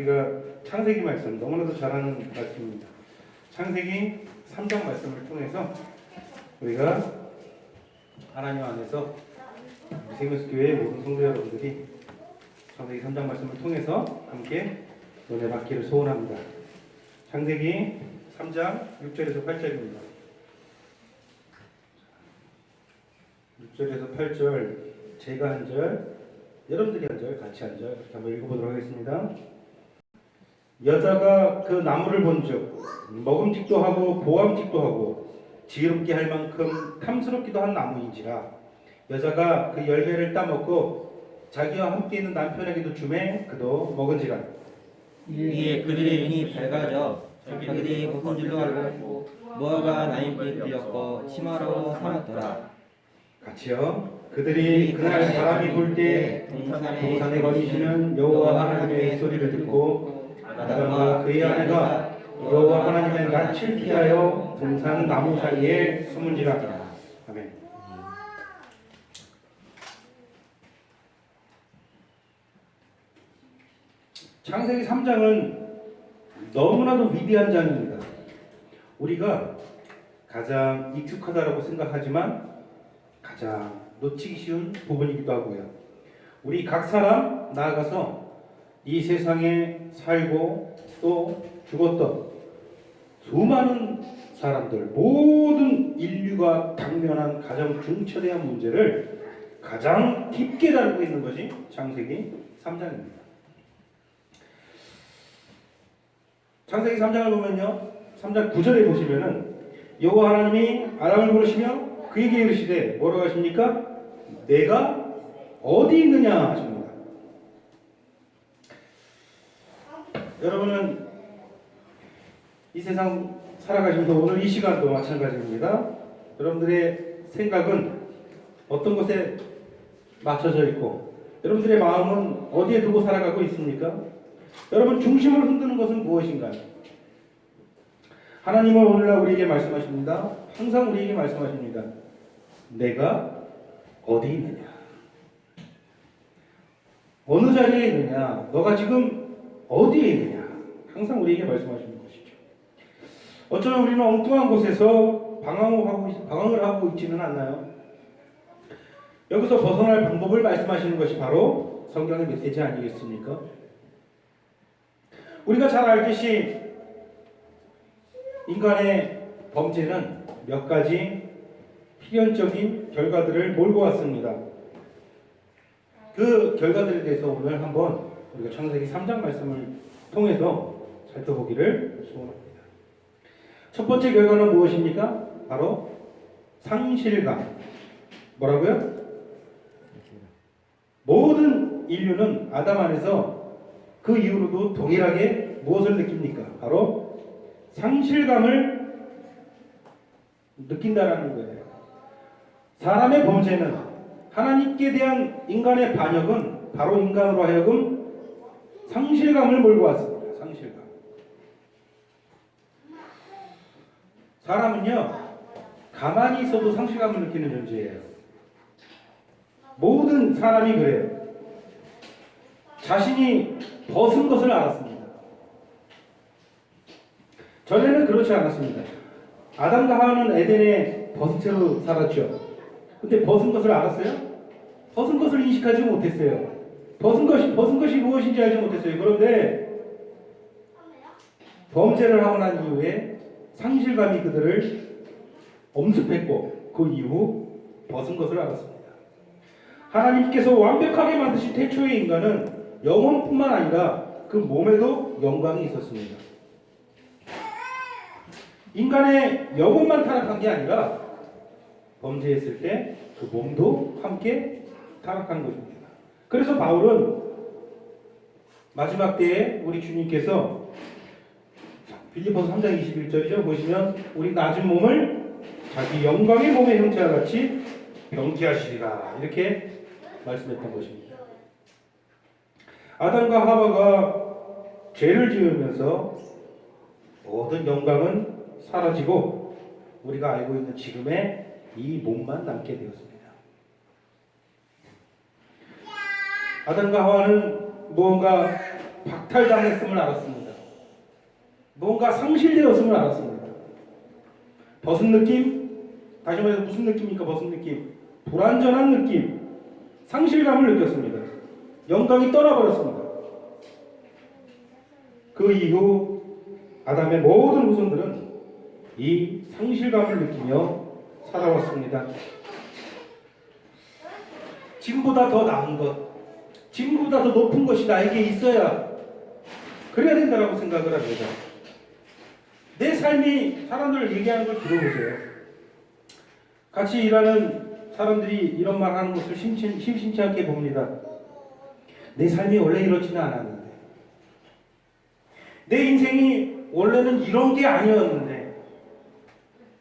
우리가 창세기 말씀 너무나도 잘 아는 말씀입니다. 창세기 3장 말씀을 통해서 우리가 하나님 안에서 세계교회 모든 성도 여러분들이 창세기 3장 말씀을 통해서 함께 은혜 받기를 소원합니다. 창세기 3장 6절에서 8절입니다. 6절에서 8절 제가 한 절, 여러분들이 한 절, 같이 한 절 이렇게 한번 읽어보도록 하겠습니다. 여자가 그 나무를 본즉 먹음직도 하고 보암직도 하고 지혜롭게 할 만큼 탐스럽기도 한 나무인지라 여자가 그 열매를 따먹고 자기와 함께 있는 남편에게도 주매 그도 먹은지라. 이에 그들의 눈이 밝아져 자기들이 무슨 줄로 알고 무화과 나무에 들렸고 치마로 삼았더라. 같이요. 그들이 그날 바람이 불 때 동산에 거니시는 여호와 하나님의 소리를 듣고 아담과 그의 아내가 여호와 하나님의 낯을 피하여 동산 나무 사이에 숨은지라. 아멘. 창세기 3장은 너무나도 위대한 장입니다. 우리가 가장 익숙하다고 생각하지만 가장 놓치기 쉬운 부분이기도 하고요. 우리 각 사람 나아가서 이 세상에 살고 또 죽었던 수많은 사람들, 모든 인류가 당면한 가장 중차대한 문제를 가장 깊게 다루고 있는 것이 창세기 3장입니다. 창세기 3장을 보면요, 3장 9절에 보시면은 여호와 하나님이 아담을 부르시며 그에게 이르시되 뭐라고 하십니까? 내가 어디 있느냐 하십니다. 여러분은 이 세상 살아가시면서 오늘 이 시간도 마찬가지입니다. 여러분들의 생각은 어떤 것에 맞춰져 있고 여러분들의 마음은 어디에 두고 살아가고 있습니까? 여러분 중심을 흔드는 것은 무엇인가요? 하나님은 오늘날 우리에게 말씀하십니다. 항상 우리에게 말씀하십니다. 내가 어디 있느냐? 어느 자리에 있느냐? 너가 지금 어디에 있느냐? 항상 우리에게 말씀하시는 것이죠. 어쩌면 우리는 엉뚱한 곳에서 방황을 하고 있지는 않나요? 여기서 벗어날 방법을 말씀하시는 것이 바로 성경의 메시지 아니겠습니까? 우리가 잘 알듯이 인간의 범죄는 몇 가지 필연적인 결과들을 몰고 왔습니다. 그 결과들에 대해서 오늘 한번 우리가 창세기 3장 말씀을 통해서 살펴보기를 소원합니다. 첫 번째 결과는 무엇입니까? 바로 상실감. 뭐라고요? 모든 인류는 아담 안에서 그 이후로도 동일하게 무엇을 느낍니까? 바로 상실감을 느낀다라는 거예요. 사람의 범죄는 하나님께 대한 인간의 반역은 바로 인간으로 하여금 상실감을 몰고 왔습니다. 상실감. 사람은요, 가만히 있어도 상실감을 느끼는 존재예요. 모든 사람이 그래요. 자신이 벗은 것을 알았습니다. 전에는 그렇지 않았습니다. 아담과 하와는 에덴에 벗은 채로 살았죠. 근데 벗은 것을 알았어요? 벗은 것을 인식하지 못했어요. 벗은 것이 무엇인지 알지 못했어요. 그런데 범죄를 하고 난 이후에 상실감이 그들을 엄습했고 그 이후 벗은 것을 알았습니다. 하나님께서 완벽하게 만드신 태초의 인간은 영혼뿐만 아니라 그 몸에도 영광이 있었습니다. 인간의 영혼만 타락한 게 아니라 범죄했을 때 그 몸도 함께 타락한 것입니다. 그래서 바울은 마지막 때에 우리 주님께서 빌립보서 3장 21절이죠. 보시면 우리 낮은 몸을 자기 영광의 몸의 형체와 같이 병기하시리라 이렇게 말씀했던 것입니다. 아담과 하와가 죄를 지으면서 모든 영광은 사라지고 우리가 알고 있는 지금의 이 몸만 남게 되었습니다. 아담과 하와는 무언가 박탈당했음을 알았습니다. 뭔가 상실되었음을 알았습니다. 벗은 느낌? 다시 말해서 무슨 느낌입니까? 벗은 느낌. 불완전한 느낌. 상실감을 느꼈습니다. 영광이 떠나버렸습니다. 그 이후 아담의 모든 후손들은 이 상실감을 느끼며 살아왔습니다. 지금보다 더 나은 것, 지금보다 더 높은 것이 나에게 있어야 그래야 된다고 생각을 합니다. 내 삶이 사람들 얘기하는 걸 들어보세요. 같이 일하는 사람들이 이런 말 하는 것을 심심치 않게 봅니다. 내 삶이 원래 이렇지는 않았는데, 내 인생이 원래는 이런 게 아니었는데,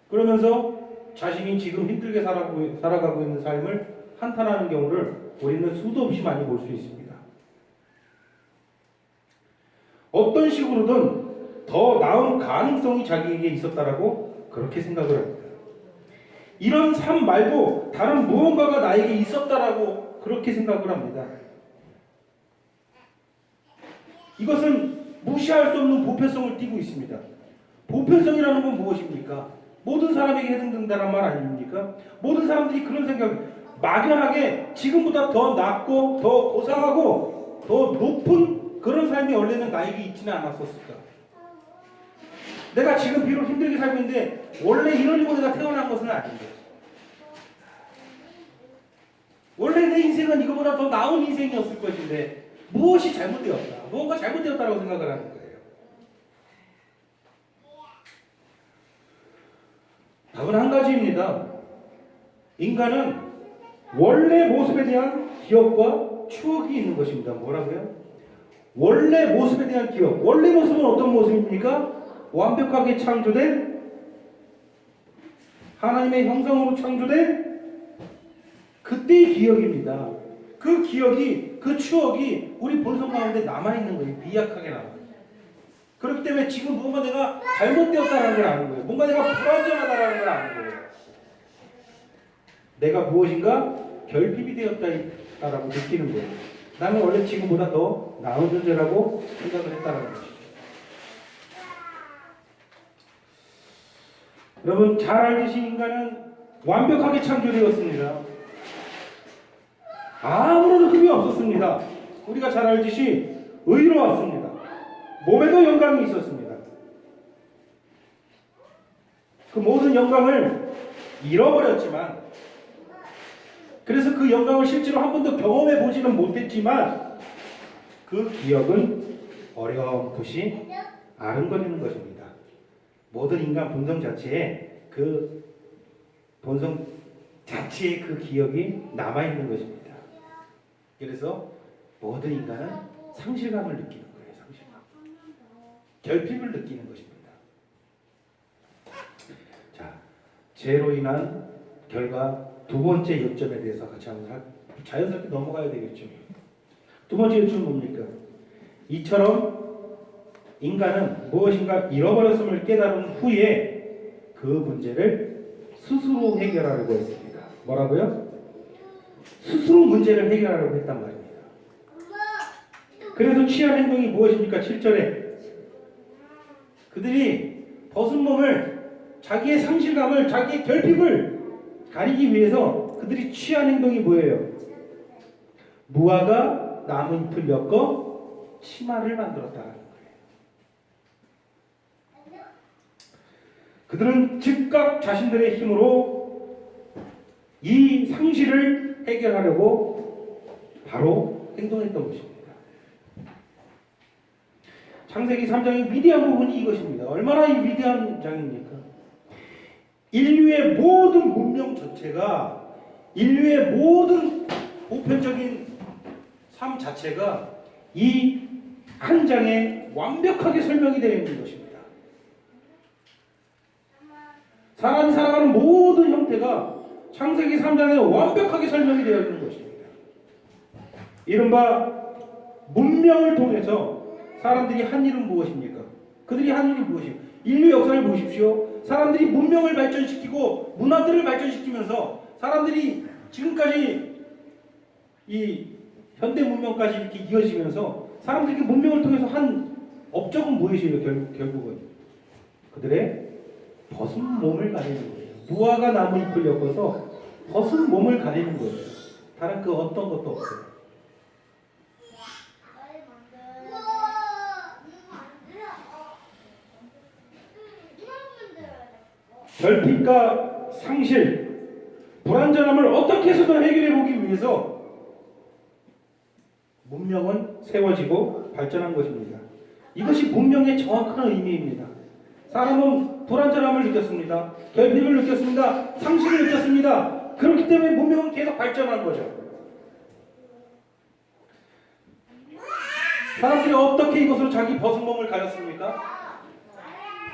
그러면서 자신이 지금 힘들게 살아가고 있는 삶을 한탄하는 경우를 우리는 수도 없이 많이 볼 수 있습니다. 어떤 식으로든 더 나은 가능성이 자기에게 있었다라고 그렇게 생각을 합니다. 이런 삶 말고 다른 무언가가 나에게 있었다라고 그렇게 생각을 합니다. 이것은 무시할 수 없는 보편성을 띠고 있습니다. 보편성이라는 건 무엇입니까? 모든 사람에게 해당된다는 말 아닙니까? 모든 사람들이 그런 생각, 막연하게 지금보다 더 낫고 더 고상하고 더 높은 그런 삶이 원래는 나에게 있지는 않았었을까? 내가 지금 비록 힘들게 살고 있는데 원래 이러려고 내가 태어난 것은 아닌데, 원래 내 인생은 이거보다 더 나은 인생이었을 것인데 무엇이 잘못되었다, 무언가 잘못되었다고 생각을 하는 거예요. 답은 한 가지입니다. 인간은 원래 모습에 대한 기억과 추억이 있는 것입니다. 뭐라고요? 원래 모습에 대한 기억. 원래 모습은 어떤 모습입니까? 완벽하게 창조된, 하나님의 형상으로 창조된 그때의 기억입니다. 그 기억이, 그 추억이 우리 본성 가운데 남아있는 거예요. 미약하게 남아있는. 그렇기 때문에 지금 뭔가 내가 잘못되었다는 걸 아는 거예요. 뭔가 내가 불완전하다는 걸 아는 거예요. 내가 무엇인가 결핍이 되었다라고 느끼는 거예요. 나는 원래 지금보다 더 나은 존재라고 생각을 했다는 것이죠. 여러분 잘 알듯이 인간은 완벽하게 창조되었습니다. 아무런 흠이 없었습니다. 우리가 잘 알듯이 의로웠습니다. 몸에도 영광이 있었습니다. 그 모든 영광을 잃어버렸지만, 그래서 그 영광을 실제로 한 번도 경험해 보지는 못했지만 그 기억은 어렴풋이 아른거리는 것입니다. 모든 인간 본성 자체에 그 본성 자체의 그 기억이 남아있는 것입니다. 그래서 모든 인간은 상실감을 느끼는 거예요. 상실감. 결핍을 느끼는 것입니다. 자, 죄로 인한 결과 두 번째 요점에 대해서 같이 한번 자연스럽게 넘어가야 되겠죠. 두 번째 요점은 뭡니까? 이처럼 인간은 무엇인가 잃어버렸음을 깨달은 후에 그 문제를 스스로 해결하려고 했습니다. 뭐라고요? 스스로 문제를 해결하려고 했단 말입니다. 그래서 취한 행동이 무엇입니까? 7절에 그들이 벗은 몸을, 자기의 상실감을, 자기의 결핍을 가리기 위해서 그들이 취한 행동이 뭐예요? 무화과 나뭇잎을 엮어 치마를 만들었다는 거예요. 그들은 즉각 자신들의 힘으로 이 상실을 해결하려고 바로 행동했던 것입니다. 창세기 3장의 위대한 부분이 이것입니다. 얼마나 이 위대한 장입니까? 인류의 모든 문명 전체가, 인류의 모든 보편적인 삶 자체가 이 한 장에 완벽하게 설명이 되어 있는 것입니다. 사람이 살아가는 모든 형태가 창세기 3장에 완벽하게 설명이 되어 있는 것입니다. 이른바 문명을 통해서 사람들이 한 일은 무엇입니까? 그들이 한 일이 무엇입니까? 인류 역사를 보십시오. 사람들이 문명을 발전시키고 문화들을 발전시키면서 사람들이 지금까지 이 현대 문명까지 이렇게 이어지면서 사람들이 문명을 통해서 한 업적은 무엇이에요? 결국은 그들의 벗은 몸을 가리는 거예요. 무화과 나무 잎을 엮어서 벗은 몸을 가리는 거예요. 다른 그 어떤 것도 없어요. 결핍과 상실, 불완전함을 어떻게 해서든 해결해 보기 위해서 문명은 세워지고 발전한 것입니다. 이것이 문명의 정확한 의미입니다. 사람은 불완전함을 느꼈습니다. 결핍을 느꼈습니다. 상실을 느꼈습니다. 그렇기 때문에 문명은 계속 발전한 거죠. 사람들이 어떻게 이것으로 자기 벗은 몸을 가렸습니까?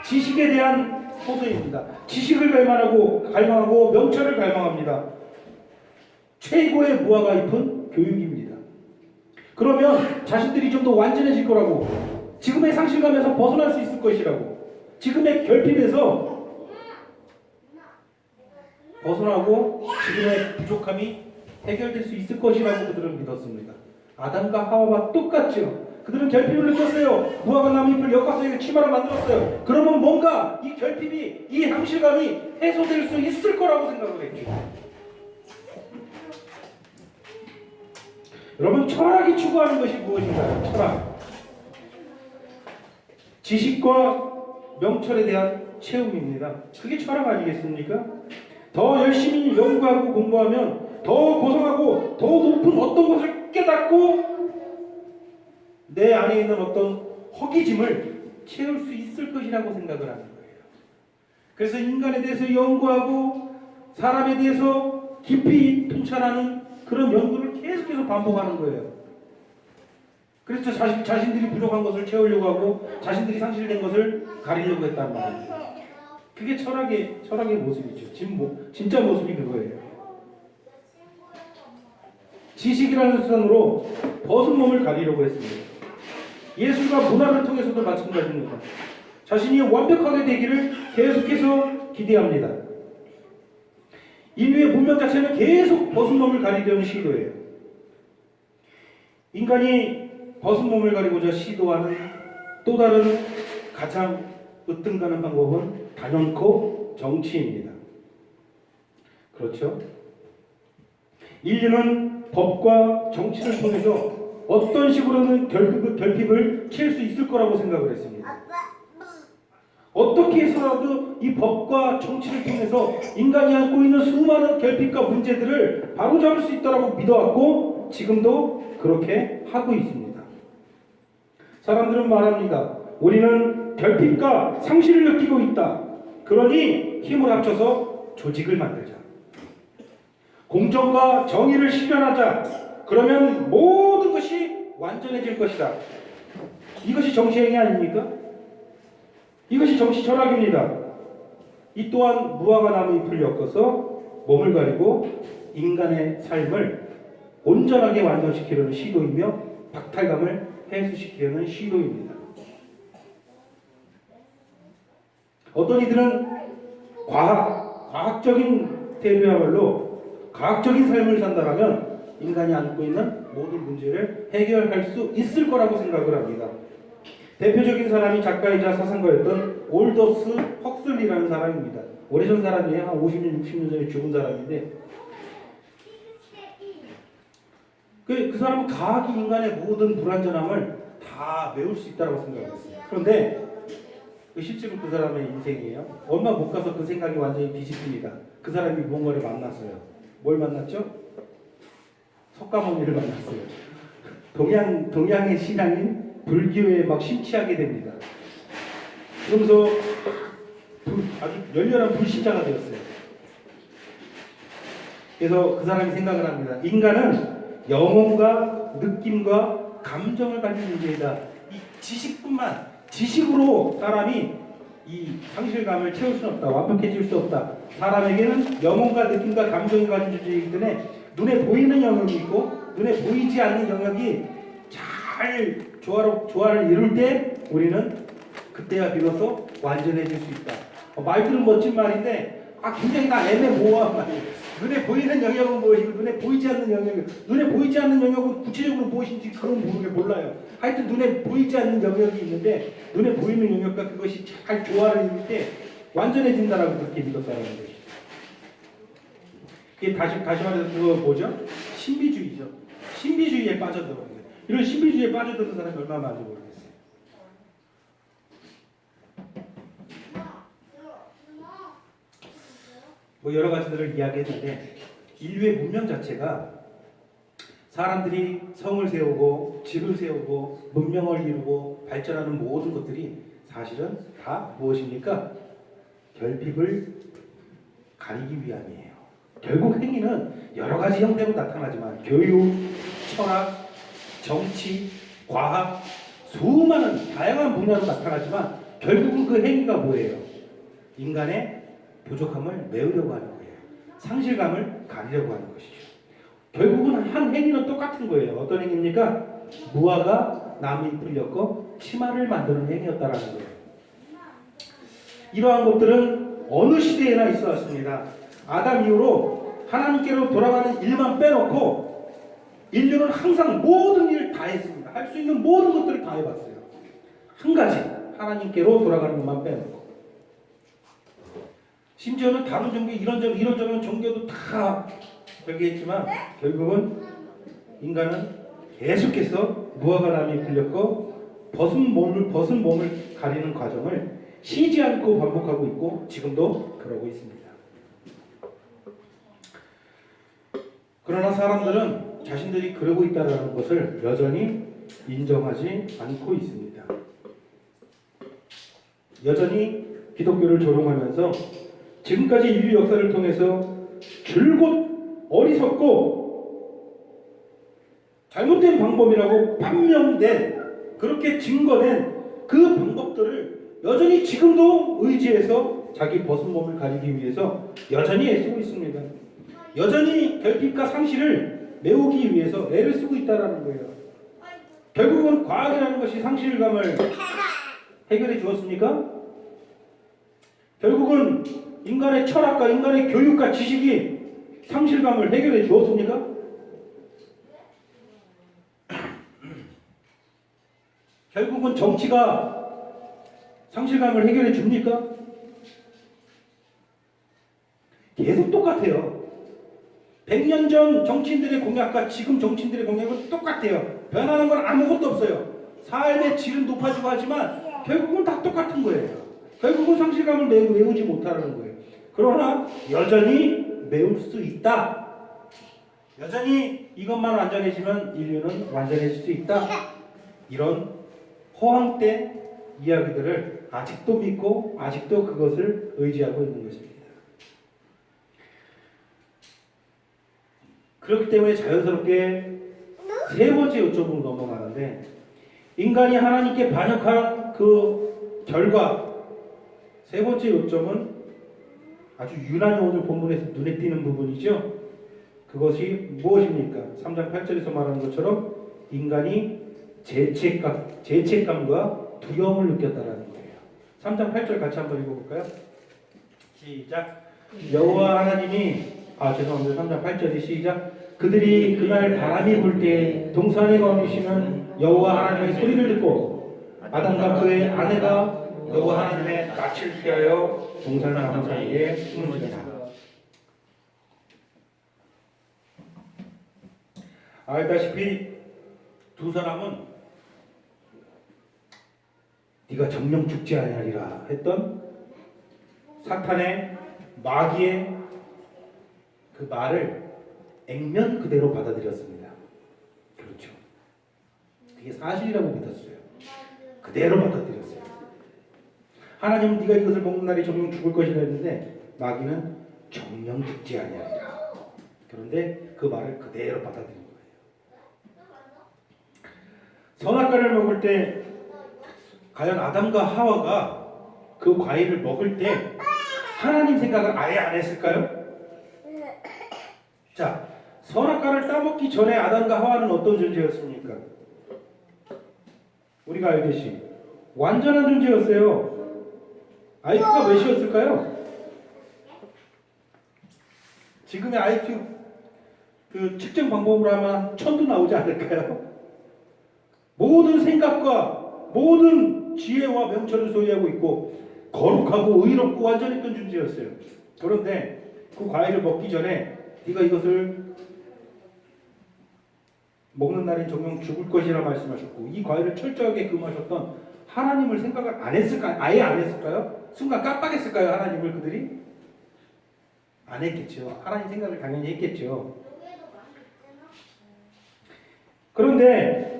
지식에 대한 호소입니다. 지식을 갈망하고 명철을 갈망합니다. 최고의 무화과 잎은 교육입니다. 그러면 자신들이 좀 더 완전해질 거라고, 지금의 상실감에서 벗어날 수 있을 것이라고, 지금의 결핍에서 벗어나고 지금의 부족함이 해결될 수 있을 것이라고 그들은 믿었습니다. 아담과 하와와 똑같죠. 그들은 결핍을 느꼈어요. 무화과 나무 잎을 엮어서 치마를 만들었어요. 그러면 뭔가 이 결핍이, 이 상실감이 해소될 수 있을 거라고 생각을 했죠. 여러분, 철학이 추구하는 것이 무엇인가요? 철학. 지식과 명철에 대한 체험입니다. 그게 철학 아니겠습니까? 더 열심히 연구하고 공부하면 더 고상하고 더 높은 어떤 것을 깨닫고 내 안에 있는 어떤 허기짐을 채울 수 있을 것이라고 생각을 하는 거예요. 그래서 인간에 대해서 연구하고 사람에 대해서 깊이 통찰하는 그런 연구를 계속해서 반복하는 거예요. 그래서 자신들이 부족한 것을 채우려고 하고 자신들이 상실된 것을 가리려고 했단 말이에요. 그게 철학의 모습이죠. 진짜 모습이 그거예요. 지식이라는 수단으로 벗은 몸을 가리려고 했습니다. 예술과 문화를 통해서도 마찬가지입니다. 자신이 완벽하게 되기를 계속해서 기대합니다. 인류의 문명 자체는 계속 벗은 몸을 가리려는 시도예요. 인간이 벗은 몸을 가리고자 시도하는 또 다른 가장 으뜸가는 방법은 단연코 정치입니다. 그렇죠? 인류는 법과 정치를 통해서 어떤 식으로는 결핍을 채울 수 있을 거라고 생각을 했습니다. 어떻게 해서라도 이 법과 정치를 통해서 인간이 안고 있는 수많은 결핍과 문제들을 바로잡을 수 있다고 믿어왔고 지금도 그렇게 하고 있습니다. 사람들은 말합니다. 우리는 결핍과 상실을 느끼고 있다. 그러니 힘을 합쳐서 조직을 만들자. 공정과 정의를 실현하자. 그러면 모든 것이 완전해질 것이다. 이것이 정치행위 아닙니까? 이것이 정치 철학입니다. 이 또한 무화과 나무 잎을 엮어서 몸을 가리고 인간의 삶을 온전하게 완성시키려는 시도이며 박탈감을 해소시키려는 시도입니다. 어떤 이들은 과학적인 태도야말로 과학적인 삶을 산다면 인간이 안고 있는 모든 문제를 해결할 수 있을 거라고 생각을 합니다. 대표적인 사람이 작가이자 사상가였던 올더스 헉슬리라는 사람입니다. 오래전 사람이에요. 한 50년, 60년 전에 죽은 사람인데 그 사람은 과학이 인간의 모든 불완전함을 다 메울 수 있다고 생각했어요. 그런데 실제로 그 사람의 인생이에요. 얼마 못 가서 그 생각이 완전히 뒤집힙니다. 그 사람이 무언가를 만났어요. 뭘 만났죠? 석가모니를 만났어요. 동양의 신앙인 불교에 막 심취하게 됩니다. 그러면서 아주 열렬한 불신자가 되었어요. 그래서 그 사람이 생각을 합니다. 인간은 영혼과 느낌과 감정을 가진 존재이다. 이 지식으로 사람이 이 상실감을 채울 수 없다. 완벽해질 수 없다. 사람에게는 영혼과 느낌과 감정이 가진 존재이기 때문에 눈에 보이는 영역이 있고 눈에 보이지 않는 영역이 잘 조화를 이룰 때 우리는 그때야 비로소 완전해질 수 있다. 말들은 멋진 말인데 굉장히 다 애매모호한 말이에요. 눈에 보이는 영역은 무엇이고 눈에 보이지 않는 영역이 눈에 보이지 않는 영역은 구체적으로 무엇인지 그건 몰라요. 하여튼 눈에 보이지 않는 영역이 있는데 눈에 보이는 영역과 그것이 잘 조화를 이룰 때 완전해진다라고 그렇게 믿었다는 것이죠. 이게 다시 말해서 그거 뭐죠? 신비주의죠. 신비주의에 빠져들어요. 이런 신비주의에 빠져드는 사람이 얼마나 많은지 모르겠어요. 뭐 여러 가지들을 이야기했는데 인류의 문명 자체가 사람들이 성을 세우고 집을 세우고 문명을 이루고 발전하는 모든 것들이 사실은 다 무엇입니까? 결핍을 가리기 위함이에요. 결국 행위는 여러 가지 형태로 나타나지만 교육, 철학, 정치, 과학 수많은 다양한 분야로 나타나지만 결국은 그 행위가 뭐예요? 인간의 부족함을 메우려고 하는 거예요. 상실감을 가리려고 하는 것이죠. 결국은 한 행위는 똑같은 거예요. 어떤 행위입니까? 무화과 나무 잎을 엮어 치마를 만드는 행위였다라는 거예요. 이러한 것들은 어느 시대에나 있어 왔습니다. 아담 이후로 하나님께로 돌아가는 일만 빼놓고 인류는 항상 모든 일을 다 했습니다. 할 수 있는 모든 것들을 다 해봤어요. 한 가지 하나님께로 돌아가는 것만 빼놓고 심지어는 다른 종교 이런저런 종교도 다 얘기했지만 결국은 인간은 계속해서 무화과 나무에 풀렸고 벗은 몸을 가리는 과정을 쉬지 않고 반복하고 있고 지금도 그러고 있습니다. 그러나 사람들은 자신들이 그러고 있다는 것을 여전히 인정하지 않고 있습니다. 여전히 기독교를 조롱하면서 지금까지 인류 역사를 통해서 줄곧 어리석고 잘못된 방법이라고 판명된 그렇게 증거된 그 방법들을 여전히 지금도 의지해서 자기 벗은 몸을 가리기 위해서 여전히 애쓰고 있습니다. 여전히 결핍과 상실을 메우기 위해서 애를 쓰고 있다는 거예요. 결국은 과학이라는 것이 상실감을 해결해 주었습니까? 결국은 인간의 철학과 인간의 교육과 지식이 상실감을 해결해 주었습니까? 결국은 정치가 상실감을 해결해 줍니까? 계속 똑같아요. 100년 전 정치인들의 공약과 지금 정치인들의 공약은 똑같아요. 변하는 건 아무것도 없어요. 삶의 질은 높아지고 하지만 결국은 다 똑같은 거예요. 결국은 상실감을 메우지 못하는 거예요. 그러나 여전히 메울 수 있다. 여전히 이것만 완전해지면 인류는 완전해질 수 있다. 이런 허황된 이야기들을 아직도 믿고 아직도 그것을 의지하고 있는 것입니다. 그렇기 때문에 자연스럽게 세 번째 요점으로 넘어가는데 인간이 하나님께 반역한 그 결과 세 번째 요점은 아주 유난히 오늘 본문에서 눈에 띄는 부분이죠. 그것이 무엇입니까? 3장 8절에서 말하는 것처럼 인간이 죄책감과 두려움을 느꼈다라는 거예요. 3장 8절 같이 한번 읽어볼까요? 시작. 여호와 하나님이 죄송합니다. 3장 8절이 시작. 그들이 그날 바람이 불 때 동산에 거주시는 여호와 하나님의 소리를 듣고 아담과 그의 아내가 여호와 하나님의 낯을 피하여 동산나무 사이에 숨으니라. 알다시피 두 사람은 네가 정령 죽지 아니하리라 했던 사탄의 마귀의 그 말을 액면 그대로 받아들였습니다. 그렇죠. 그게 사실이라고 믿었어요. 그대로 받아들였어요. 하나님은 네가 이것을 먹는 날에 정령 죽을 것이라 했는데 마귀는 정령 죽지 아니하리라. 그런데 그 말을 그대로 받아들인 거예요. 선악과를 먹을 때 과연 아담과 하와가 그 과일을 먹을 때 하나님 생각을 아예 안 했을까요? 자, 선악과를 따먹기 전에 아담과 하와는 어떤 존재였습니까? 우리가 알듯이 완전한 존재였어요. IQ가 몇이었을까요? 지금의 IQ 그 측정 방법으로 하면 1000도 나오지 않을까요? 모든 생각과 모든 지혜와 명철을 소유하고 있고 거룩하고 의롭고 완전했던 존재였어요. 그런데 그 과일을 먹기 전에 네가 이것을 먹는 날엔 정녕 죽을 것이라 말씀하셨고 이 과일을 철저하게 금하셨던 하나님을 생각을 안 했을까요? 아예 안 했을까요? 순간 깜빡했을까요? 하나님을 그들이? 안 했겠죠. 하나님 생각을 당연히 했겠죠. 그런데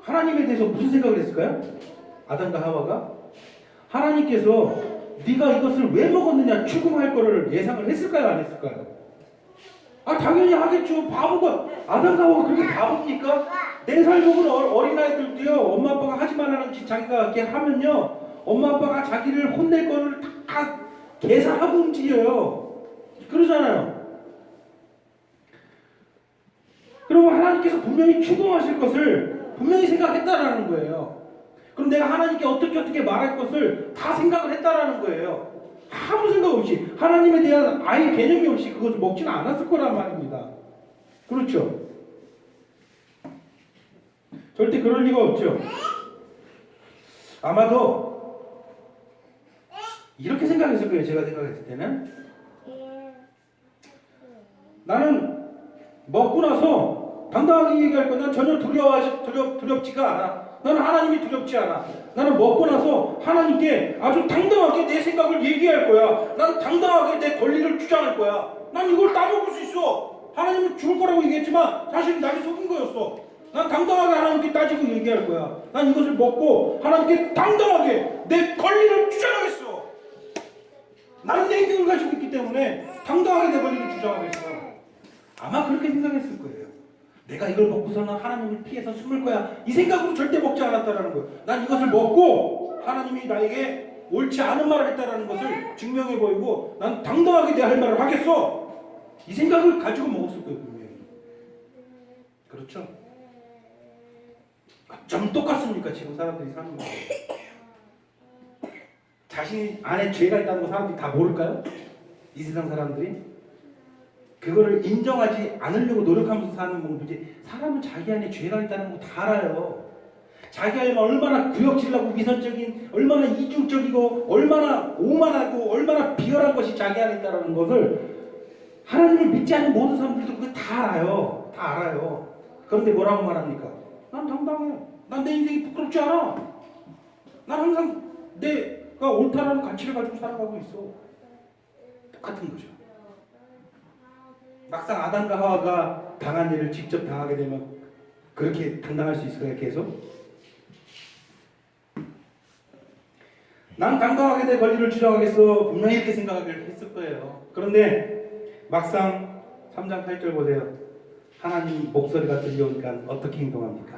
하나님에 대해서 무슨 생각을 했을까요? 아담과 하와가? 하나님께서 네가 이것을 왜 먹었느냐 추궁할 거를 예상을 했을까요? 안 했을까요? 아 당연히 하겠죠. 바보가 아담과 하와가 그렇게 바보입니까? 4살 먹은 어린아이들도요 엄마 아빠가 하지 말라는 짓 자기가 이렇게 하면요 엄마 아빠가 자기를 혼낼 거를 다 계산하고 움직여요. 그러잖아요. 그러면 하나님께서 분명히 추궁하실 것을 분명히 생각했다라는 거예요. 그럼 내가 하나님께 어떻게 말할 것을 다 생각을 했다라는 거예요. 아무 생각 없이 하나님에 대한 아예 개념이 없이 그것을 먹지는 않았을 거란 말입니다. 그렇죠? 절대 그럴 리가 없죠. 아마도 이렇게 생각했을 거예요. 제가 생각했을 때는 나는 먹고 나서 당당하게 얘기할 거야. 난 전혀 두렵지가 않아. 나는 하나님이 두렵지 않아. 나는 먹고 나서 하나님께 아주 당당하게 내 생각을 얘기할 거야. 난 당당하게 내 권리를 주장할 거야. 난 이걸 따먹을 수 있어. 하나님은 죽을 거라고 얘기했지만 사실은 나를 속인 거였어. 난 당당하게 하나님께 따지고 얘기할 거야. 난 이것을 먹고 하나님께 당당하게 내 권리를 주장하겠어. 나는 내 의견을 가지고 있기 때문에 당당하게 내 권리를 주장하겠어. 아마 그렇게 생각했을 거예요. 내가 이걸 먹고서는 하나님을 피해서 숨을 거야. 이 생각으로 절대 먹지 않았다라는 거예요. 난 이것을 먹고 하나님이 나에게 옳지 않은 말을 했다라는 것을 증명해 보이고 난 당당하게 내 할 말을 하겠어. 이 생각을 가지고 먹었을 거예요. 분명히. 그렇죠? 좀 똑같습니까? 지금 사람들이 사는 거. 자신 안에 죄가 있다는 거 사람들이 다 모를까요? 이 세상 사람들이? 그거를 인정하지 않으려고 노력하면서 사는 분이지 사람은 자기 안에 죄가 있다는 거 다 알아요. 자기 안에 얼마나 구역질나고 위선적인 얼마나 이중적이고 얼마나 오만하고 얼마나 비열한 것이 자기 안에 있다는 것을 하나님을 믿지 않는 모든 사람들도 그거 다 알아요. 다 알아요. 그런데 뭐라고 말합니까? 난 당당해. 난 내 인생이 부끄럽지 않아. 난 항상 내가 옳다라는 가치를 가지고 살아가고 있어. 똑같은 거죠. 막상 아담과 하와가 당한 일을 직접 당하게 되면 그렇게 당당할 수 있을까요? 계속? 난 당당하게 내 권리를 주장하겠어. 분명히 이렇게 생각을 했을 거예요. 그런데 막상 3장 8절 보세요. 하나님 목소리가 들려오니까 어떻게 행동합니까?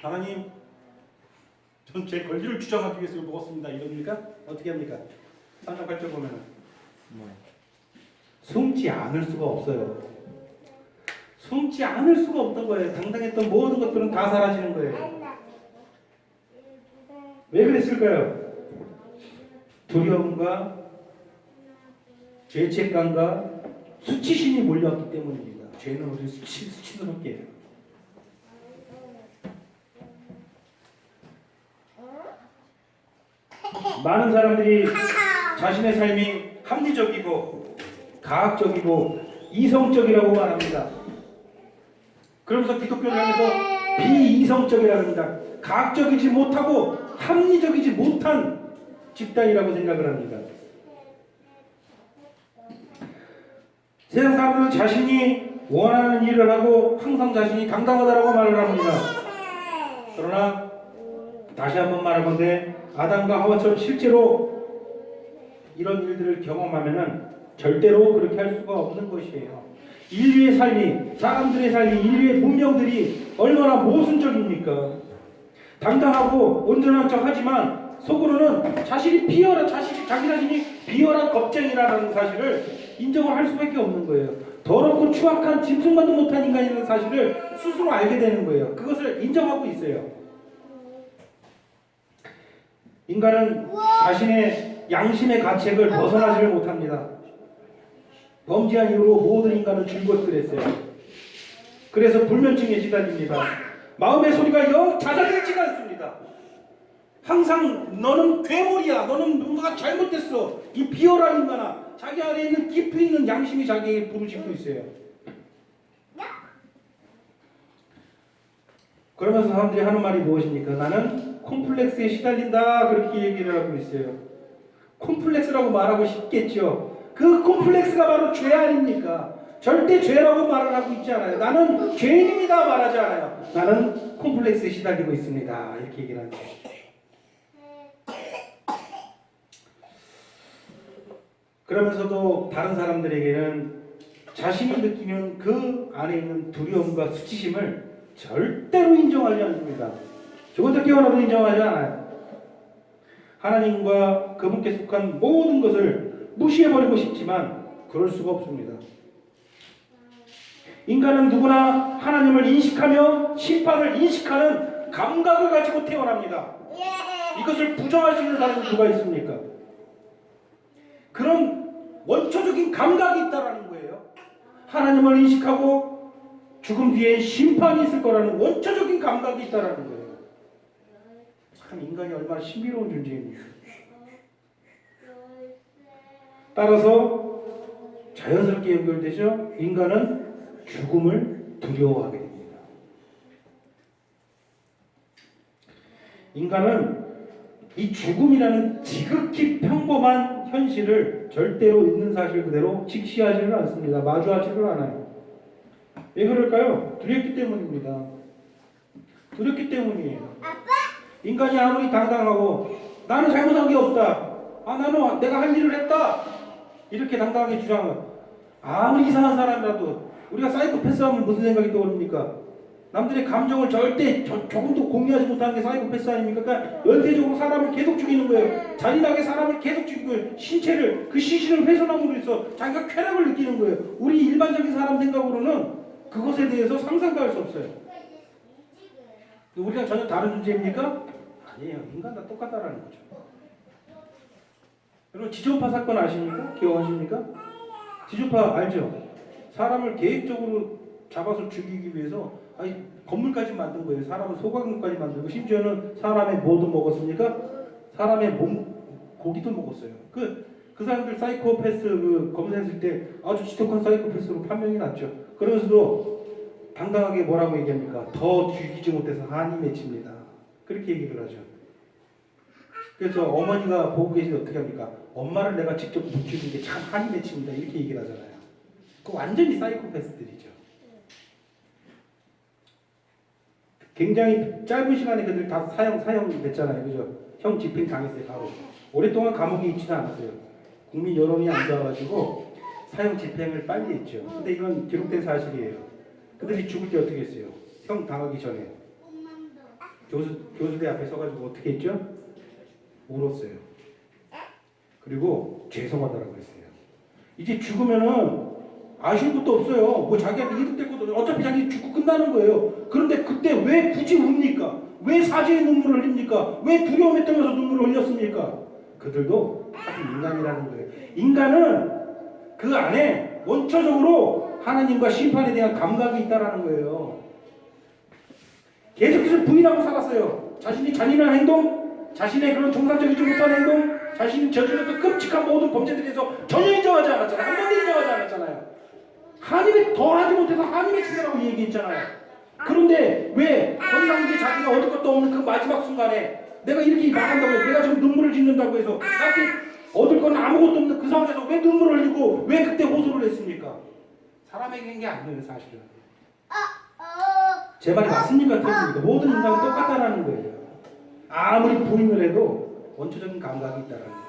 하나님, 전 제 권리를 주장하기 위해서 먹었습니다. 이럽니까? 어떻게 합니까? 3장 8절 보면은 숨지 않을 수가 없어요. 숨지 않을 수가 없던 거예요. 당당했던 모든 것들은 다 사라지는 거예요. 왜 그랬을까요? 두려움과 죄책감과 수치심이 몰려왔기 때문입니다. 죄는 우리를 수치스럽게 해요. 많은 사람들이 자신의 삶이 합리적이고 과학적이고 이성적이라고 말합니다. 그러면서 기독교를 향해서 비이성적이라고 합니다. 과학적이지 못하고 합리적이지 못한 집단이라고 생각을 합니다. 세상 사람들은 자신이 원하는 일을 하고 항상 자신이 당당하다라고 말을 합니다. 그러나 다시 한번 말하건대 아담과 하와처럼 실제로 이런 일들을 경험하면은 절대로 그렇게 할 수가 없는 것이에요. 인류의 삶이, 사람들의 삶이, 인류의 문명들이 얼마나 모순적입니까? 당당하고 온전한 척 하지만 속으로는 자기 자신이 비열한 겁쟁이라는 사실을 인정을 할 수밖에 없는 거예요. 더럽고 추악한 짐승만도 못한 인간이라는 사실을 스스로 알게 되는 거예요. 그것을 인정하고 있어요. 인간은 자신의 양심의 가책을 벗어나지를 못합니다. 범죄한 이후로 모든 인간은 줄곧 그랬어요. 그래서 불면증에 시달립니다. 마음의 소리가 영 잦아들지가 않습니다. 항상 너는 괴물이야. 너는 뭔가 잘못됐어. 이 비열한 인간아. 자기 안에 있는 깊이 있는 양심이 자기에게 부르짖고 있어요. 그러면서 사람들이 하는 말이 무엇입니까? 나는 콤플렉스에 시달린다. 그렇게 얘기를 하고 있어요. 콤플렉스라고 말하고 싶겠죠. 그 콤플렉스가 바로 죄 아닙니까? 절대 죄라고 말을 하고 있지 않아요. 나는 죄인입니다 말하지 않아요. 나는 콤플렉스에 시달리고 있습니다. 이렇게 얘기를 하죠. 그러면서도 다른 사람들에게는 자신이 느끼는 그 안에 있는 두려움과 수치심을 절대로 인정하지 않습니다. 죽어도 깨어나도 인정하지 않아요. 하나님과 그분께 속한 모든 것을 무시해버리고 싶지만 그럴 수가 없습니다. 인간은 누구나 하나님을 인식하며 심판을 인식하는 감각을 가지고 태어납니다. 이것을 부정할 수 있는 사람이 누가 있습니까? 그런 원초적인 감각이 있다라는 거예요. 하나님을 인식하고 죽음 뒤에 심판이 있을 거라는 원초적인 감각이 있다라는 거예요. 참 인간이 얼마나 신비로운 존재입니까? 따라서 자연스럽게 연결되죠. 인간은 죽음을 두려워하게 됩니다. 인간은 이 죽음이라는 지극히 평범한 현실을 절대로 있는 사실 그대로 직시하지는 않습니다. 마주하지를 않아요. 왜 그럴까요? 두렵기 때문입니다. 두렵기 때문이에요. 인간이 아무리 당당하고 나는 잘못한 게 없다. 나는 내가 할 일을 했다. 이렇게 당당하게 주장하면 아무리 이상한 사람이라도 우리가 사이코패스하면 무슨 생각이 떠오릅니까? 남들의 감정을 절대 조금도 공유하지 못하는 게 사이코패스 아닙니까? 그러니까 연쇄적으로 사람을 계속 죽이는 거예요. 잔인하게 사람을 계속 죽이고 신체를 그 시신을 훼손함으로 해서 자기가 쾌락을 느끼는 거예요. 우리 일반적인 사람 생각으로는 그것에 대해서 상상도 할 수 없어요. 우리랑 전혀 다른 존재입니까? 아니에요. 인간 다 똑같다라는 거죠. 여러분 지존파 사건 아십니까? 기억하십니까? 지존파 알죠? 사람을 계획적으로 잡아서 죽이기 위해서 건물까지 만든 거예요. 사람을 소각물까지 만들고 심지어는 사람의 뭐도 먹었습니까? 사람의 몸 고기도 먹었어요. 그 사람들 사이코패스 검사했을 때 아주 지독한 사이코패스로 판명이 났죠. 그러면서도 당당하게 뭐라고 얘기합니까? 더 죽이지 못해서 한이 맺힙니다. 그렇게 얘기를 하죠. 그래서 어머니가 보고 계시는데 어떻게 합니까? 엄마를 내가 직접 못 죽인 게 참 한이 맺힙니다. 이렇게 얘기를 하잖아요. 그 완전히 사이코패스들이죠. 굉장히 짧은 시간에 그들 다 사형됐잖아요. 그죠? 형 집행 당했어요. 바로. 오랫동안 감옥에 있지는 않았어요. 국민 여론이 안 좋아가지고 사형 집행을 빨리 했죠. 근데 이건 기록된 사실이에요. 그들이 죽을 때 어떻게 했어요? 형 당하기 전에 교수대 앞에 서가지고 어떻게 했죠? 울었어요. 그리고 죄송하다라고 했어요. 이제 죽으면은 아쉬울 것도 없어요. 뭐 자기한테 이득될 것도 어차피 자기 죽고 끝나는 거예요. 그런데 그때 왜 굳이 웁니까? 왜 사죄의 눈물을 흘립니까? 왜 두려움에 떨면서 눈물을 흘렸습니까? 그들도 같은 인간이라는 거예요. 인간은 그 안에 원초적으로 하나님과 심판에 대한 감각이 있다라는 거예요. 계속해서 부인하고 살았어요. 자신이 잔인한 행동, 자신의 그런 정상적이지 못한 행동, 자신이 저질렀던 끔찍한 모든 범죄들에 대해서 전혀 인정하지 않았잖아요. 한 번도 인정하지 않았잖아요. 한임에 덜하지 못해서 한임에 치더라고 얘기했잖아요. 그런데 왜 더 이상 이제 자기가 얻을 것도 없는 그 마지막 순간에 내가 이렇게 말한다고 해서 내가 지금 눈물을 짓는다고 해서 나한테 얻을 건 아무것도 없는 그 상황에서 왜 눈물을 흘리고 왜 그때 호소를 했습니까? 사람에게 한 게 아니에요 사실은. 제 말이 맞습니까? 틀립니까? 모든 인간은 똑같다라는 거예요. 아무리 부인을 해도 원초적인 감각이 있다라는 거예요.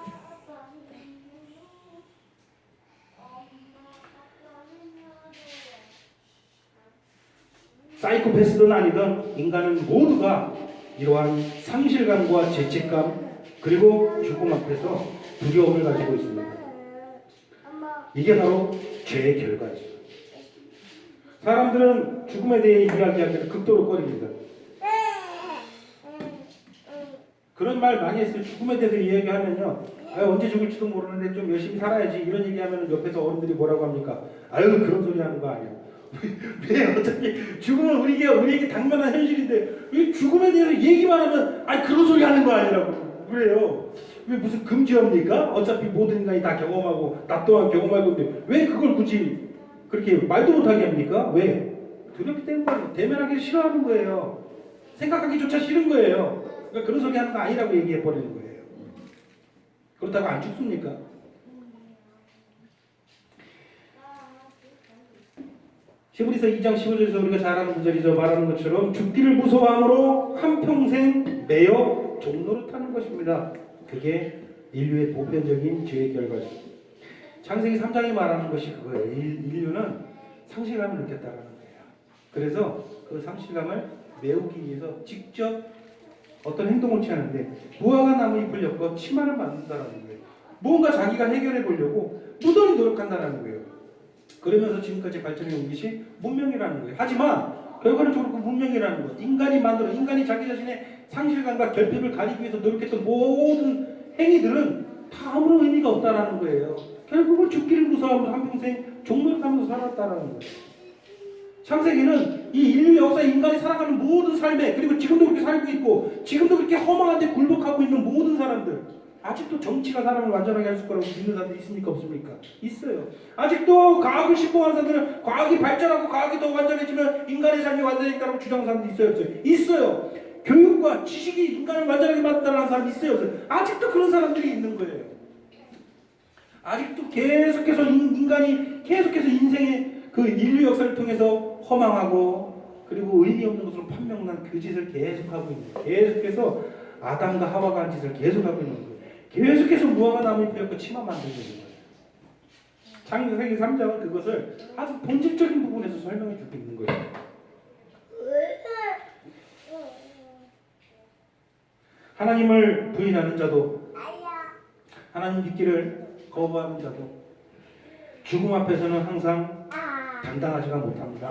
사이코패스든 아니든 인간은 모두가 이러한 상실감과 죄책감 그리고 죽음 앞에서 두려움을 가지고 있습니다. 이게 바로 죄의 결과죠. 사람들은 죽음에 대해 이야기하기를 극도로 꺼립니다. 그런 말 많이 했어요. 죽음에 대해서 이야기하면요 언제 죽을지도 모르는데 좀 열심히 살아야지 이런 얘기하면 옆에서 어른들이 뭐라고 합니까? 아유 그런 소리 하는 거 아니야. 왜 어차피 죽음은 우리에게 당면한 현실인데 이 죽음에 대해서 얘기만 하면 아니 그런 소리 하는 거 아니라고 그래요. 왜 무슨 금지합니까? 어차피 모든 인간이 다 경험하고 나 또한 경험할 건데 왜 그걸 굳이 그렇게 말도 못하게 합니까? 왜? 두렵기 때문에 대면하기 싫어하는 거예요. 생각하기조차 싫은 거예요. 그러니까 그런 소리 하는 거 아니라고 얘기해 버리는 거예요. 그렇다고 안 죽습니까? 히브리서 2장 15절에서 우리가 잘 아는 구절이죠. 말하는 것처럼 죽기를 무서워함으로 한평생 매여 종노릇하는 것입니다. 그게 인류의 보편적인 죄의 결과죠. 창세기 3장이 말하는 것이 그거예요. 인류는 상실감을 느꼈다라는 거예요. 그래서 그 상실감을 메우기 위해서 직접 어떤 행동을 취하는데 무화과 나무 잎을 엮어 치마를 만든다는 거예요. 뭔가 자기가 해결해 보려고 무던히 노력한다는 거예요. 그러면서 지금까지 발전해 온 것이 문명이라는 거예요. 하지만 결과적으로 그 문명이라는 것, 인간이 자기 자신의 상실감과 결핍을 가리기 위해서 노력했던 모든 행위들은 다 아무런 의미가 없다라는 거예요. 결국은 죽기를 무서워하면서 한평생 종노릇하면서 살았다라는 거예요. 창세기는 이 인류 역사 인간이 살아가는 모든 삶에 그리고 지금도 그렇게 살고 있고 지금도 그렇게 허망한데 굴복하고 있는 모든 사람들 아직도 정치가 사람을 완전하게 할 수 거라고 믿는 사람들 있습니까 없습니까? 있어요. 아직도 과학을 신봉하는 사람들은 과학이 발전하고 과학이 더 완전해지면 인간의 삶이 완전해진다고 주장하는 사람도 있어요 없어요? 있어요. 교육과 지식이 인간을 완전하게 만든다는 사람이 있어요 없어요? 아직도 그런 사람들이 있는 거예요. 아직도 계속해서 인간이 계속해서 인생의 그 인류 역사를 통해서 허망하고 그리고 의미 없는 것으로 판명난 그 짓을 계속하고 있는 거예요. 계속해서 아담과 하와가 한 짓을 계속하고 있는 거예요. 계속해서 무화과 나무 잎을 엮고 치마 만들고 있는 거예요. 창세기 3장은 그것을 아주 본질적인 부분에서 설명해 주고 있는 거예요. 하나님을 부인하는 자도 하나님 믿기를 거부하는 자도 죽음 앞에서는 항상 당당하지가 못합니다.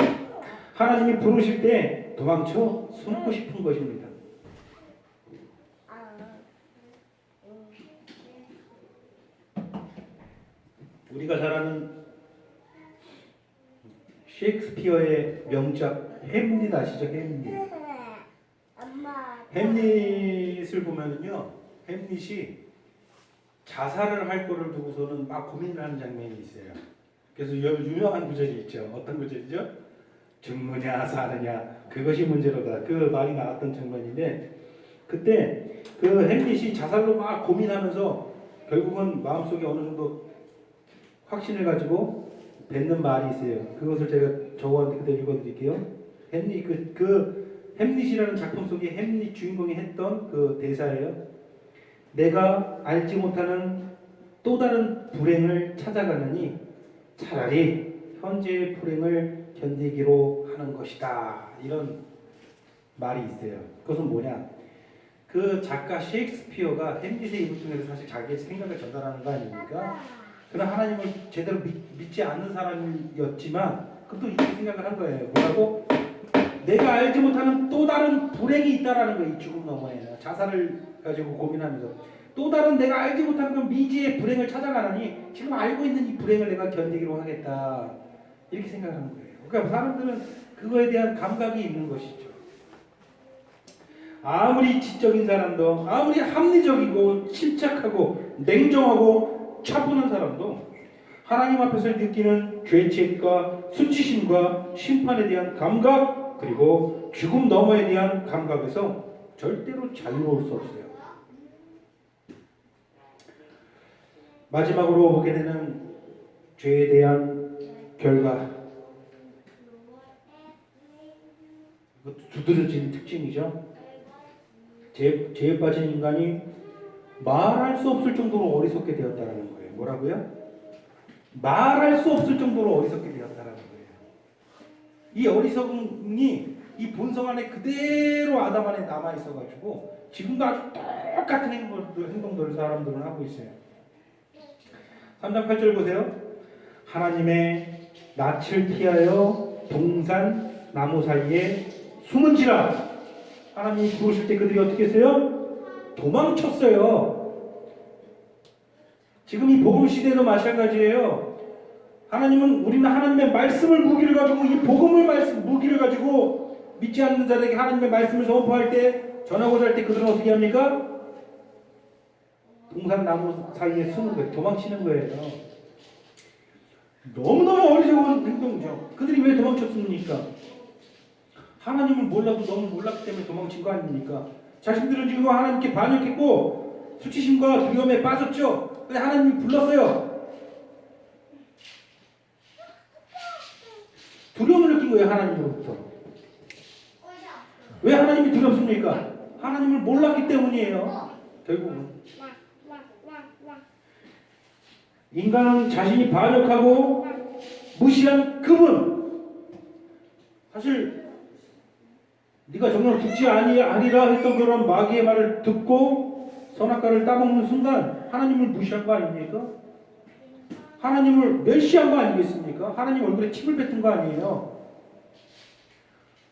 하나님이 부르실 때 도망쳐 숨고 싶은 것입니다. 우리가 잘 아는 셰익스피어의 명작 햄릿 아시죠? 햄릿을 보면은요, 햄릿이 자살을 할 거를 두고서는 막 고민을 하는 장면이 있어요. 그래서 유명한 구절이 있죠. 어떤 구절이죠? 죽느냐 사느냐 그것이 문제로다. 그 말이 나왔던 장면인데 그때 그 햄릿이 자살로 막 고민하면서 결국은 마음속에 어느 정도 확신을 가지고 뱉는 말이 있어요. 그것을 제가 저거한테 그때 읽어드릴게요. 햄릿 그 햄릿이라는 작품 속에 햄릿 주인공이 했던 그 대사예요. 내가 알지 못하는 또 다른 불행을 찾아가느니 차라리 현재의 불행을 견디기로 하는 것이다. 이런 말이 있어요. 그것은 뭐냐? 그 작가 셰익스피어가 햄릿의 입을 통해서 사실 자기의 생각을 전달하는 거 아닙니까? 그러나 하나님을 제대로 믿지 않는 사람이었지만 그것도 이렇게 생각을 한 거예요. 뭐라고? 내가 알지 못하는 또 다른 불행이 있다라는 거예요. 이 죽음 너머에 자살을 가지고 고민하면서 또 다른 내가 알지 못하는 그 미지의 불행을 찾아가느니 지금 알고 있는 이 불행을 내가 견디기로 하겠다. 이렇게 생각하는 거예요. 그러니까 사람들은 그거에 대한 감각이 있는 것이죠. 아무리 지적인 사람도 아무리 합리적이고 침착하고 냉정하고 차분한 사람도 하나님 앞에서 느끼는 죄책과 수치심과 심판에 대한 감각 그리고 죽음 너머에 대한 감각에서 절대로 자유로울 수 없어요. 마지막으로 보게 되는 죄에 대한 결과, 이것도 두드러진 특징이죠. 죄에 빠진 인간이 말할 수 없을 정도로 어리석게 되었다라는 거예요. 뭐라고요? 말할 수 없을 정도로 어리석게 되었다라는 거예요. 이 어리석음이 이 본성 안에 그대로 아담 안에 남아 있어가지고 지금도 아주 똑같은 행동들을 사람들은 하고 있어요. 3장 8절 보세요. 하나님의 낯을 피하여 동산 나무 사이에 숨은지라. 하나님이 부르실 때 그들이 어떻게 했어요? 도망쳤어요. 지금 이 복음 시대도 마찬가지예요. 우리는 하나님의 말씀을 무기를 가지고 이 복음을 무기를 가지고 믿지 않는 자들에게 하나님의 말씀을 선포할 때 전하고자 할 때 그들은 어떻게 합니까? 동산 나무 사이에 숨는 거예요. 도망치는 거예요. 너무너무 어리석은 행동이죠. 그들이 왜 도망쳤습니까? 하나님을 몰라도 너무 몰랐기 때문에 도망친 거 아닙니까? 자신들은 지금 하나님께 반역했고 수치심과 두려움에 빠졌죠. 근데 하나님이 불렀어요. 두려움을 느낀 거예요. 하나님으로부터. 왜 하나님이 두렵습니까? 하나님을 몰랐기 때문이에요. 결국은 인간은 자신이 반역하고 무시한 그분, 사실 네가 정말 죽지 아니하리라 했던 그런 마귀의 말을 듣고 선악과를 따먹는 순간 하나님을 무시한 거 아닙니까? 하나님을 멸시한 거 아니겠습니까? 하나님 얼굴에 침을 뱉은 거 아니에요?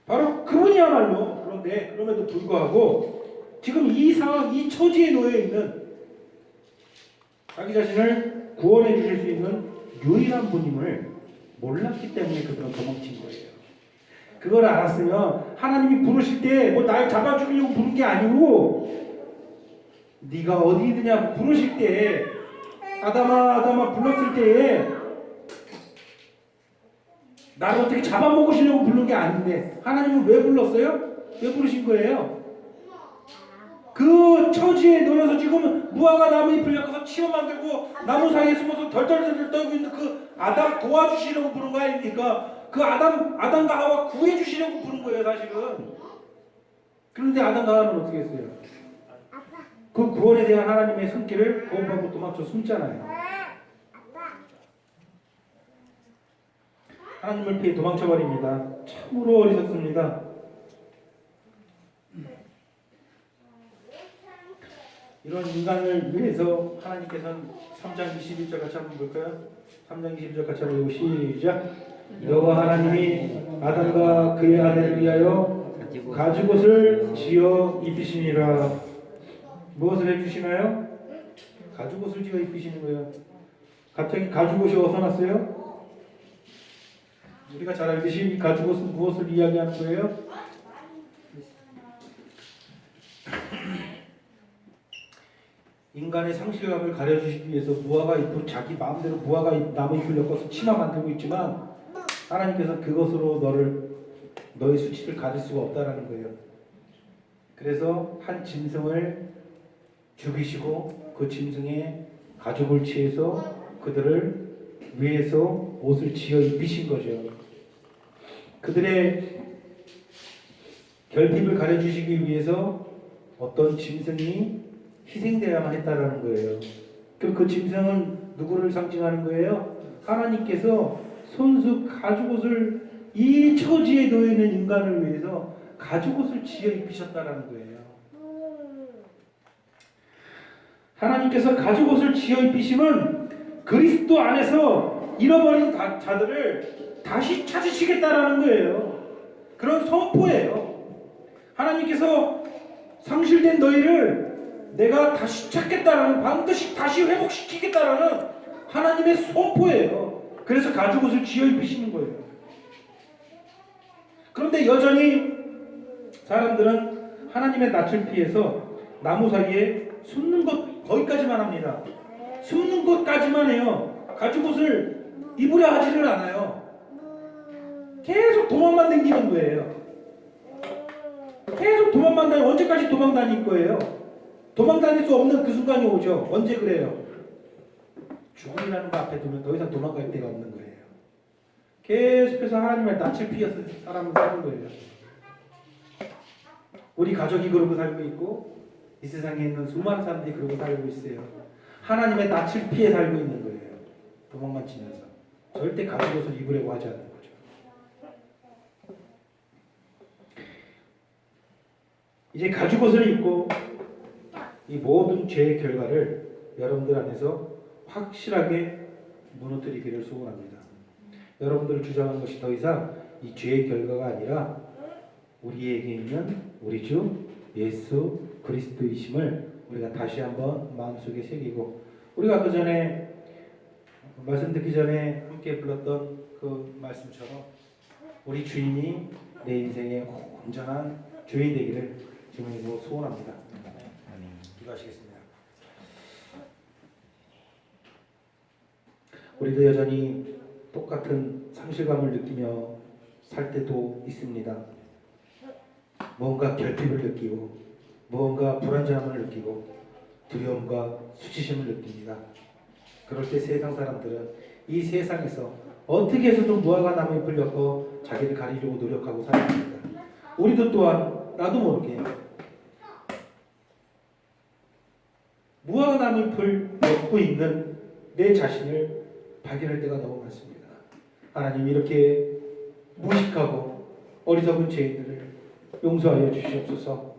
바로 그분이야말로. 그런데 그럼에도 불구하고 지금 이 상황, 이 처지에 놓여 있는 자기 자신을 구원해 주실 수 있는 유일한 분임을 몰랐기 때문에 그들은 도망친 거예요. 그걸 알았으면 하나님이 부르실 때 뭐 날 잡아 죽이려고 부른 게 아니고 네가 어디 있느냐 부르실 때 아담아 아담아 불렀을 때에 나를 어떻게 잡아먹으시려고 부른 게 아닌데 하나님은 왜 불렀어요? 왜 부르신 거예요? 그 처지에 놓여서 지금 무화과 나무 잎을 엮어서 치마 만들고 나무 사이에 숨어서 덜덜덜 떨고 있는 그 아담 도와주시려고 부른 거 아닙니까? 그 아담과 하와 구해주시려고 부른 거예요, 사실은. 그런데 아담과 하와는 어떻게 했어요? 그 구원에 대한 하나님의 손길을 거부하고 도망쳐 숨잖아요. 하나님을 피해 도망쳐버립니다. 참으로 어리석습니다. 이런 인간을 위해서 하나님께서는 3장 21절 같이 한번 볼까요? 3장 21절 같이 한번 보고 시작. 여호와 하나님이 아담과 그의 아내를 위하여 가죽옷을 지어 입히시니라. 무엇을 해주시나요? 가죽옷을 지어 입히시는 거예요. 갑자기 가죽옷이 어디서 났어요? 우리가 잘 알듯이 이 가죽옷은 무엇을 이야기하는 거예요? 인간의 상실감을 가려주시기 위해서 무화과 잎을 자기 마음대로 무화과 잎, 나무 잎을 엮어서 치마 만들고 있지만 하나님께서 그것으로 너의 수치를 가릴 수가 없다라는 거예요. 그래서 한 짐승을 죽이시고 그 짐승에 가죽을 취해서 그들을 위해서 옷을 지어 입히신 거죠. 그들의 결핍을 가려주시기 위해서 어떤 짐승이 희생되어야만 했다라는 거예요. 그럼 그 짐승은 누구를 상징하는 거예요? 하나님께서 손수 가죽옷을 이 처지에 놓여 있는 인간을 위해서 가죽옷을 지어 입히셨다라는 거예요. 하나님께서 가죽옷을 지어 입히심은 그리스도 안에서 잃어버린 자들을 다시 찾으시겠다라는 거예요. 그런 선포예요. 하나님께서 상실된 너희를 내가 다시 찾겠다라는, 반드시 다시 회복시키겠다라는 하나님의 선포예요. 그래서 가죽옷을 지어 입히시는 거예요. 그런데 여전히 사람들은 하나님의 낯을 피해서 나무 사이에 숨는 것 거기까지만 합니다. 숨는 것까지만 해요. 가죽옷을 입으려 하지를 않아요. 계속 도망만 다니는 거예요. 계속 도망만 다니. 언제까지 도망 다닐 거예요? 도망 다닐 수 없는 그 순간이 오죠. 언제 그래요? 죽음이라는 거 앞에 두면 더 이상 도망갈 데가 없는 거예요. 계속해서 하나님의 낯을 피해서 사람을 사는 거예요. 우리 가족이 그러고 살고 있고 이 세상에 있는 수많은 사람들이 그러고 살고 있어요. 하나님의 낯을 피해 살고 있는 거예요. 도망만 치면서. 절대 가죽옷을 입으려고 하지 않는 거죠. 이제 가죽옷을 입고 이 모든 죄의 결과를 여러분들 안에서 확실하게 무너뜨리기를 소원합니다. 여러분들을 주장하는 것이 더 이상 이 죄의 결과가 아니라 우리에게 있는 우리 주 예수 그리스도이심을 우리가 다시 한번 마음속에 새기고 우리가 그 전에 말씀 듣기 전에 함께 불렀던 그 말씀처럼 우리 주인이 내 인생의 온전한 주인 되기를 주님으로 소원합니다. 기도하시겠습니다. 우리도 여전히 똑같은 상실감을 느끼며 살 때도 있습니다. 무언가 결핍을 느끼고 무언가 불안정함을 느끼고 두려움과 수치심을 느낍니다. 그럴 때 세상 사람들은 이 세상에서 어떻게 해서든 무화과 나무에 불렸고 자기를 가리려고 노력하고 살아갑니다. 우리도 또한 나도 모르게 무화과 나무잎을 엮고 있는 내 자신을 발견할 때가 너무 많습니다. 하나님 이렇게 무식하고 어리석은 죄인들을 용서하여 주시옵소서.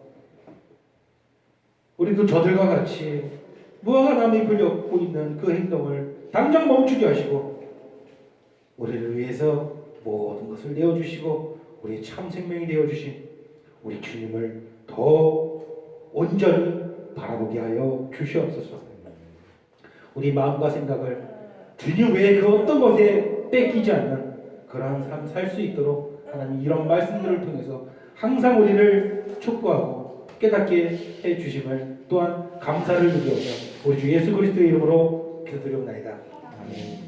우리도 저들과 같이 무화과 나무잎을 엮고 있는 그 행동을 당장 멈추게 하시고 우리를 위해서 모든 것을 내어주시고 우리의 참 생명이 되어주신 우리 주님을 더 온전히 바라보게 하여 주시옵소서. 우리 마음과 생각을 주님 외에 그 어떤 것에 뺏기지 않는 그러한 삶 살 수 있도록 하나님 이런 말씀들을 통해서 항상 우리를 촉구하고 깨닫게 해주심을 또한 감사를 드리오며 우리 주 예수 그리스도의 이름으로 기도드리옵나이다. 아멘.